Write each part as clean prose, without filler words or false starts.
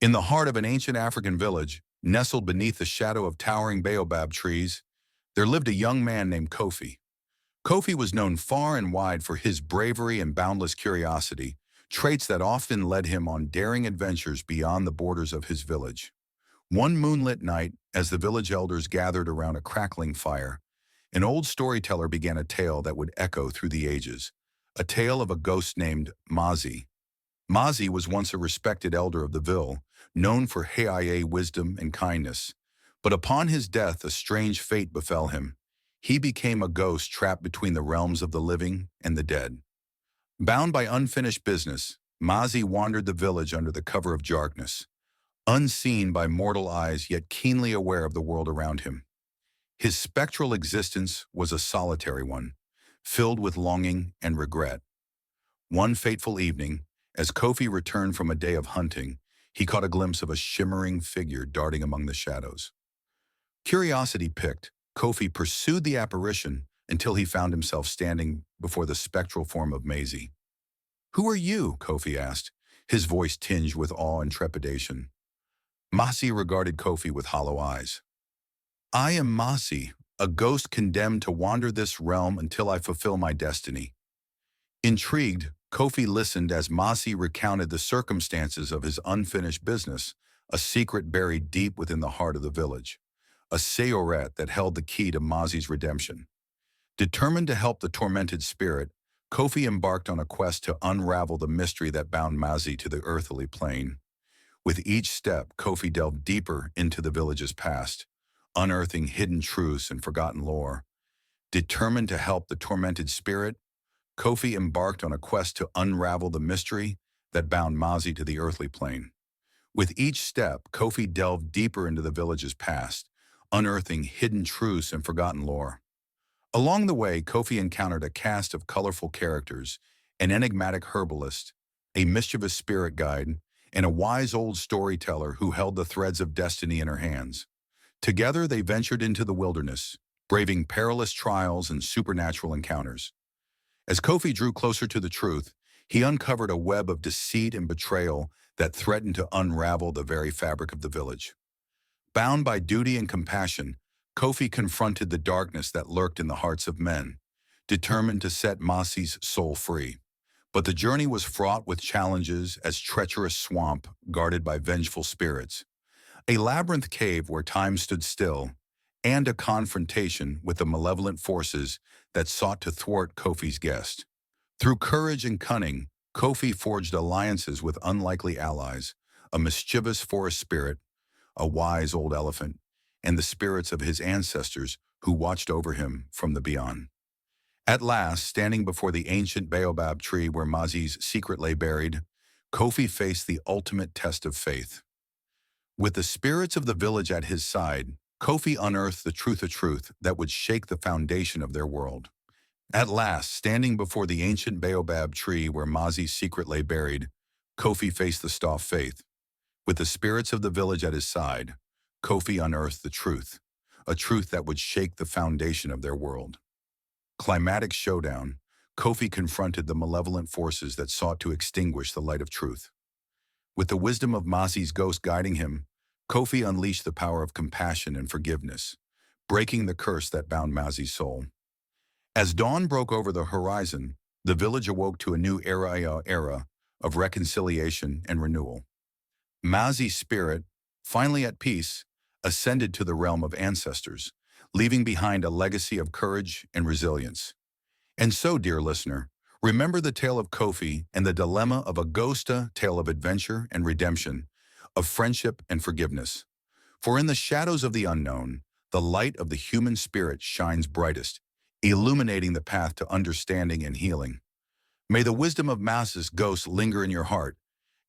In the heart of an ancient African village, nestled beneath the shadow of towering baobab trees, there lived a young man named Kofi. Kofi was known far and wide for his bravery and boundless curiosity, traits that often led him on daring adventures beyond the borders of his village. One moonlit night, as the village elders gathered around a crackling fire, an old storyteller began a tale that would echo through the ages, a tale of a ghost named Mazi. Mazi was once a respected elder of the Ville, known for Heiaye wisdom and kindness. But upon his death, a strange fate befell him. He became a ghost trapped between the realms of the living and the dead. Bound by unfinished business, Mazi wandered the village under the cover of darkness, unseen by mortal eyes yet keenly aware of the world around him. His spectral existence was a solitary one, filled with longing and regret. One fateful evening, as Kofi returned from a day of hunting, he caught a glimpse of a shimmering figure darting among the shadows. Curiosity piqued, Kofi pursued the apparition until he found himself standing before the spectral form of Maisie. "Who are you?" Kofi asked, his voice tinged with awe and trepidation. Masi regarded Kofi with hollow eyes. "I am Masi, a ghost condemned to wander this realm until I fulfill my destiny." Intrigued, Kofi listened as Masi recounted the circumstances of his unfinished business, a secret buried deep within the heart of the village, a seoret that held the key to Masi's redemption. Determined to help the tormented spirit, Kofi embarked on a quest to unravel the mystery that bound Masi to the earthly plane. With each step, Kofi delved deeper into the village's past, unearthing hidden truths and forgotten lore. Determined to help the tormented spirit, Kofi embarked on a quest to unravel the mystery that bound Masi to the earthly plane. With each step, Kofi delved deeper into the village's past, unearthing hidden truths and forgotten lore. Along the way, Kofi encountered a cast of colorful characters, an enigmatic herbalist, a mischievous spirit guide, and a wise old storyteller who held the threads of destiny in her hands. Together, they ventured into the wilderness, braving perilous trials and supernatural encounters. As Kofi drew closer to the truth, he uncovered a web of deceit and betrayal that threatened to unravel the very fabric of the village. Bound by duty and compassion, Kofi confronted the darkness that lurked in the hearts of men, determined to set Masi's soul free. But the journey was fraught with challenges as treacherous swamp guarded by vengeful spirits, a labyrinth cave where time stood still, and a confrontation with the malevolent forces that sought to thwart Kofi's guest. Through courage and cunning, Kofi forged alliances with unlikely allies, a mischievous forest spirit, a wise old elephant, and the spirits of his ancestors who watched over him from the beyond. At last, standing before the ancient baobab tree where Mazi's secret lay buried, Kofi faced the ultimate test of faith. With the spirits of the village at his side, Kofi unearthed the truth of truth that would shake the foundation of their world. At last, standing before the ancient baobab tree where Mazi's secret lay buried, Kofi faced the staff faith. With the spirits of the village at his side, Kofi unearthed the truth, a truth that would shake the foundation of their world. Climatic showdown, Kofi confronted the malevolent forces that sought to extinguish the light of truth. With the wisdom of Masi's ghost guiding him, Kofi unleashed the power of compassion and forgiveness, breaking the curse that bound Masi's soul. As dawn broke over the horizon, the village awoke to a new era of reconciliation and renewal. Masi's spirit, finally at peace, ascended to the realm of ancestors, leaving behind a legacy of courage and resilience. And so, dear listener, remember the tale of Kofi and the dilemma of a ghosta tale of adventure and redemption, of friendship and forgiveness. For in the shadows of the unknown, the light of the human spirit shines brightest, illuminating the path to understanding and healing. May the wisdom of Masi's ghost linger in your heart,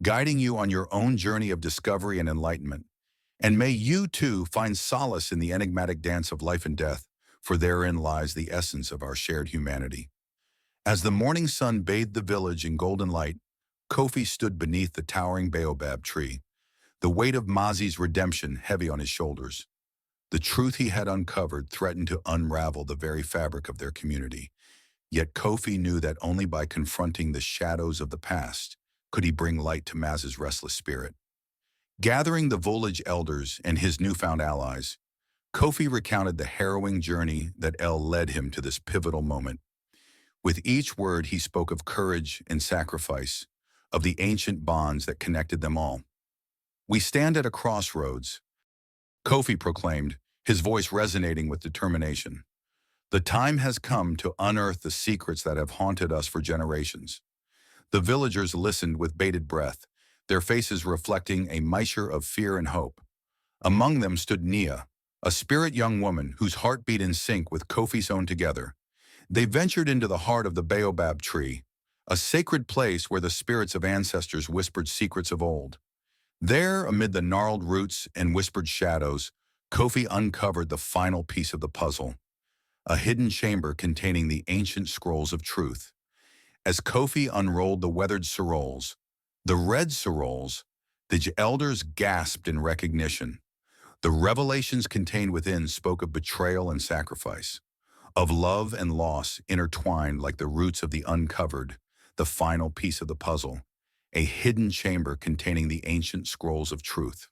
guiding you on your own journey of discovery and enlightenment. And may you, too, find solace in the enigmatic dance of life and death, for therein lies the essence of our shared humanity. As the morning sun bathed the village in golden light, Kofi stood beneath the towering baobab tree, the weight of Masi's redemption heavy on his shoulders. The truth he had uncovered threatened to unravel the very fabric of their community. Yet Kofi knew that only by confronting the shadows of the past could he bring light to Masi's restless spirit. Gathering the village elders and his newfound allies, Kofi recounted the harrowing journey that El led him to this pivotal moment. With each word he spoke of courage and sacrifice, of the ancient bonds that connected them all. "We stand at a crossroads," Kofi proclaimed, his voice resonating with determination. "The time has come to unearth the secrets that have haunted us for generations." The villagers listened with bated breath, their faces reflecting a mixture of fear and hope. Among them stood Nia, a spirit young woman whose heart beat in sync with Kofi's own together. They ventured into the heart of the baobab tree, a sacred place where the spirits of ancestors whispered secrets of old. There, amid the gnarled roots and whispered shadows, Kofi uncovered the final piece of the puzzle, a hidden chamber containing the ancient scrolls of truth. As Kofi unrolled the weathered scrolls, the red scrolls, the elders gasped in recognition. The revelations contained within spoke of betrayal and sacrifice, of love and loss intertwined like the roots of the uncovered, the final piece of the puzzle, a hidden chamber containing the ancient scrolls of truth.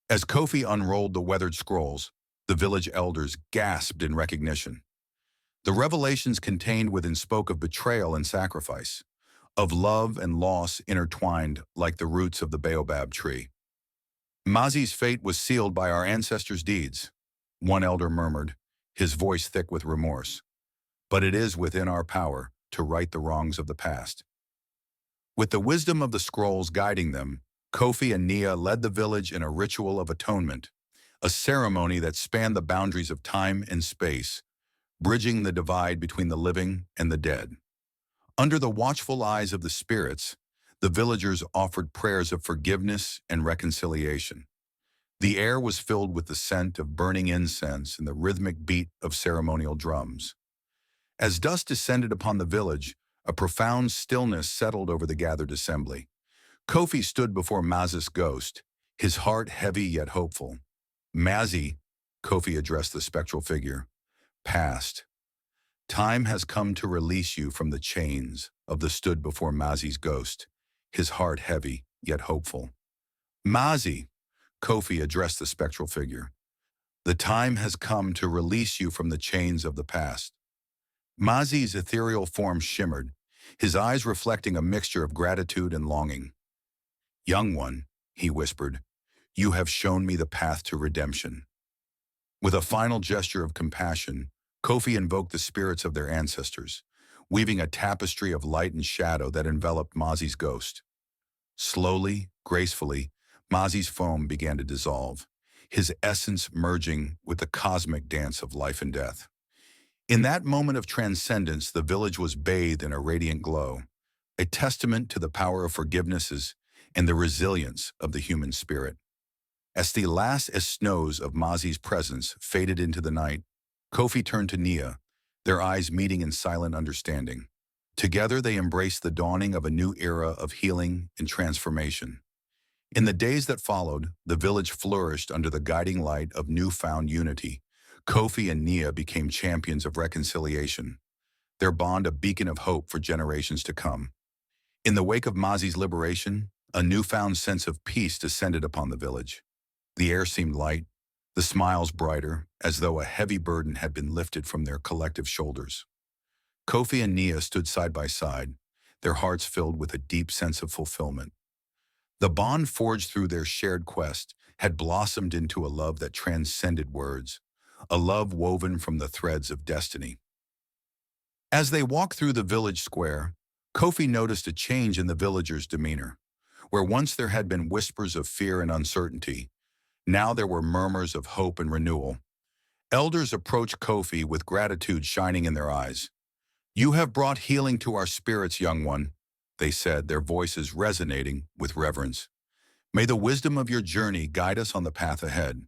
As Kofi unrolled the weathered scrolls, the village elders gasped in recognition. The revelations contained within spoke of betrayal and sacrifice, of love and loss intertwined like the roots of the baobab tree. "Mazi's fate was sealed by our ancestors' deeds," one elder murmured, his voice thick with remorse. "But it is within our power to right the wrongs of the past." With the wisdom of the scrolls guiding them, Kofi and Nia led the village in a ritual of atonement, a ceremony that spanned the boundaries of time and space, bridging the divide between the living and the dead. Under the watchful eyes of the spirits, the villagers offered prayers of forgiveness and reconciliation. The air was filled with the scent of burning incense and the rhythmic beat of ceremonial drums. As dust descended upon the village, a profound stillness settled over the gathered assembly. Kofi stood before Maz's ghost, his heart heavy yet hopeful. "Mazi," Kofi addressed the spectral figure, "past. Time has come to release you from the chains of the stood before Mazi's ghost, his heart heavy yet hopeful." "Mazi," Kofi addressed the spectral figure, "the time has come to release you from the chains of the past." Mazi's ethereal form shimmered, his eyes reflecting a mixture of gratitude and longing. "Young one," he whispered, "you have shown me the path to redemption." With a final gesture of compassion, Kofi invoked the spirits of their ancestors, weaving a tapestry of light and shadow that enveloped Mazi's ghost. Slowly, gracefully, Mazi's foam began to dissolve, his essence merging with the cosmic dance of life and death. In that moment of transcendence, the village was bathed in a radiant glow, a testament to the power of forgivenesses and the resilience of the human spirit. As the last snows of Mazi's presence faded into the night, Kofi turned to Nia, their eyes meeting in silent understanding. Together they embraced the dawning of a new era of healing and transformation. In the days that followed, the village flourished under the guiding light of newfound unity. Kofi and Nia became champions of reconciliation, their bond a beacon of hope for generations to come. In the wake of Mazi's liberation, a newfound sense of peace descended upon the village. The air seemed light, the smiles brighter, as though a heavy burden had been lifted from their collective shoulders. Kofi and Nia stood side by side, their hearts filled with a deep sense of fulfillment. The bond forged through their shared quest had blossomed into a love that transcended words, a love woven from the threads of destiny. As they walked through the village square, Kofi noticed a change in the villagers' demeanor. Where once there had been whispers of fear and uncertainty, now there were murmurs of hope and renewal. Elders approached Kofi with gratitude shining in their eyes. "You have brought healing to our spirits, young one," they said, their voices resonating with reverence. "May the wisdom of your journey guide us on the path ahead."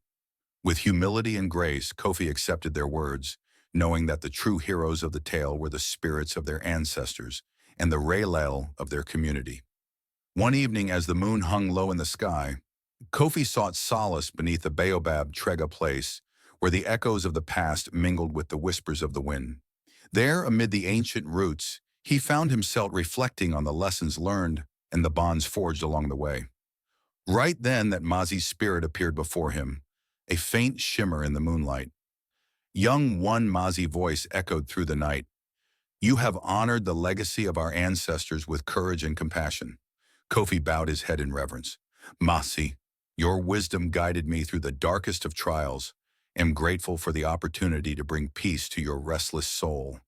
With humility and grace, Kofi accepted their words, knowing that the true heroes of the tale were the spirits of their ancestors and the Raylel of their community. One evening, as the moon hung low in the sky, Kofi sought solace beneath the baobab trega place, where the echoes of the past mingled with the whispers of the wind. There, amid the ancient roots, he found himself reflecting on the lessons learned and the bonds forged along the way. Right then that Mazi's spirit appeared before him, a faint shimmer in the moonlight. Young one Mazi voice echoed through the night. You have honored the legacy of our ancestors with courage and compassion. Kofi bowed his head in reverence. Masi, your wisdom guided me through the darkest of trials. Am grateful for the opportunity to bring peace to your restless soul.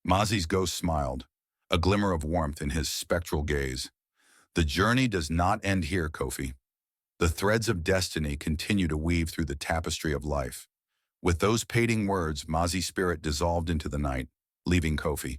Mazi's ghost smiled, a glimmer of warmth in his spectral gaze. The journey does not end here, Kofi. The threads of destiny continue to weave through the tapestry of life. With those parting words, Mazi's spirit dissolved into the night, leaving Kofi,